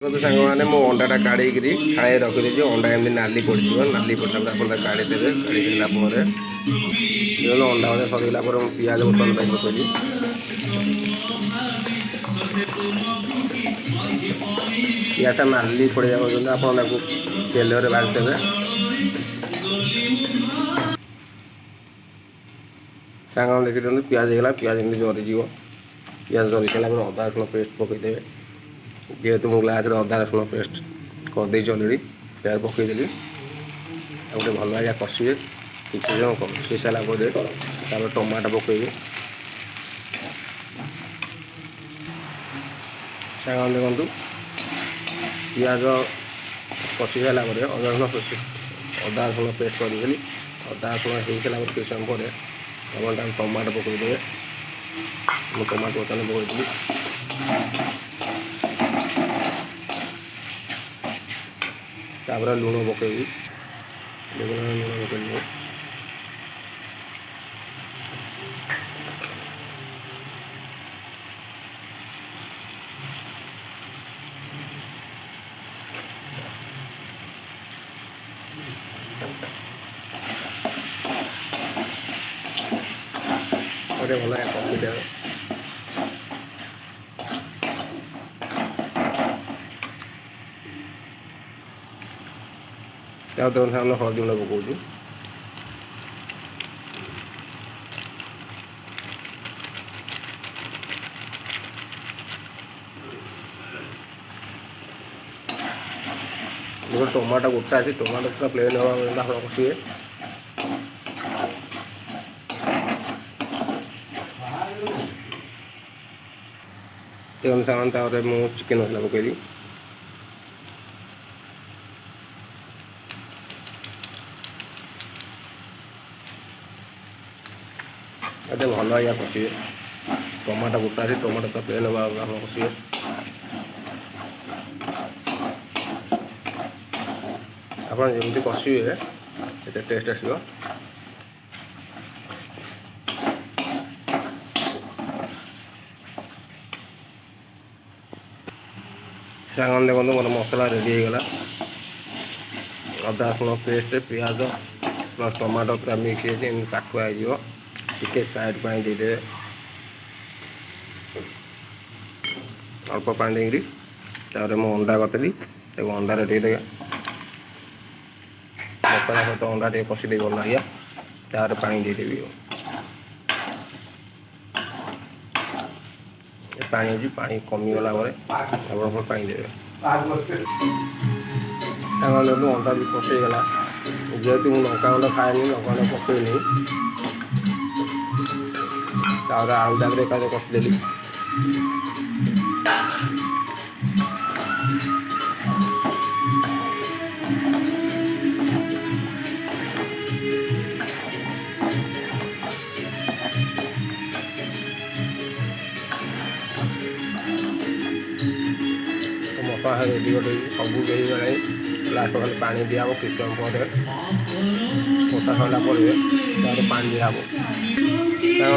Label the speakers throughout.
Speaker 1: तो सांग मैंने मो अंडाटा काढ़ी खाए रखीदे अंडा एमती नाली पड़ो नाली पड़ता आप काढ़ी देवे काढ़ी सारापर अंडा भजा सरला पिज बर्तन पाई पकड़ी पियाजटा नाली पड़ा पर्यटन आप तेल भाजदेवे सांग देखी दिखाते पिज होगा पिज एमती जरीज पिज जरी सारापर अदा रसुण पेस्ट पकईदेवे जेहेतु मु ग्लास अदा रसुण पेस्ट करदे अलरेडी प्याज पकईदेली गोटे भल भाया कषिए किसी जन कषि सारापर टमाटो पकईबे सांग देखु पिज कषि सारापर अदा रसुण पेस्ट करदेली अदा रसुण हो सारापर किसी समय पर आप टमाटो पकईदेवे मैं टमाटो बर्तन पकईदी तापर लुण पकईबी लुण पकईदेवे गोटे भल कषिदेवे देखते सामने हलदी गुंड पकाऊँ टमाटो गोटा अच्छी टमाटो पूरा प्लेन हवा कषिए ये अनुसार मुझे चिकेन मसला पकईली ये भल भाया कषिए टमाटो गोटा अच्छी टमाटो तो प्लेन हवा कषिए आप जमी कषिए ये टेस्ट आसो सांग देखो मोर मसला रेडी होगा अदा रसुण पेस्ट पिज प्लस टमाटो पूरा मिक्स हो काटुआ हो टे साइड पर देदे अल्प पानी देकर मु अंडा कटली अंडा टे मसला सहित अंडा टे कषि भल भाया तार पानी देदेवी पानी अच्छी पानी कमीगला आप पानी देवे अंडा भी कषेगला जेहेतु मुझे लंका गुंड खाए लंका गुंड पकईनी आलुटा एक कषिदेली मसला रेडी कर सब लास्ट खाली पानी दिहब किस समय पर कषा सरला पानी दिहब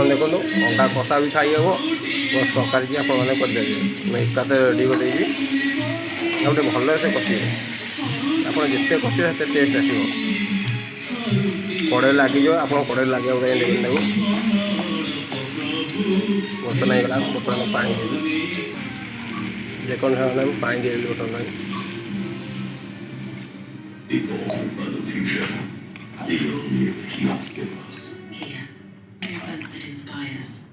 Speaker 1: देखो अंडा कषा भी खाई हे बस तरकारी आप करदे मैं एकाते रेडी कर गोटे भल से कषे आप जिते कषे से टेस्ट आसो कड़े लगे आप कड़े लगे बर्तन होगा बर्तन पानी देवी देखो पानी देवी बर्तन
Speaker 2: Evolved by the future, the only keeps us.
Speaker 3: Here, we're both that inspires.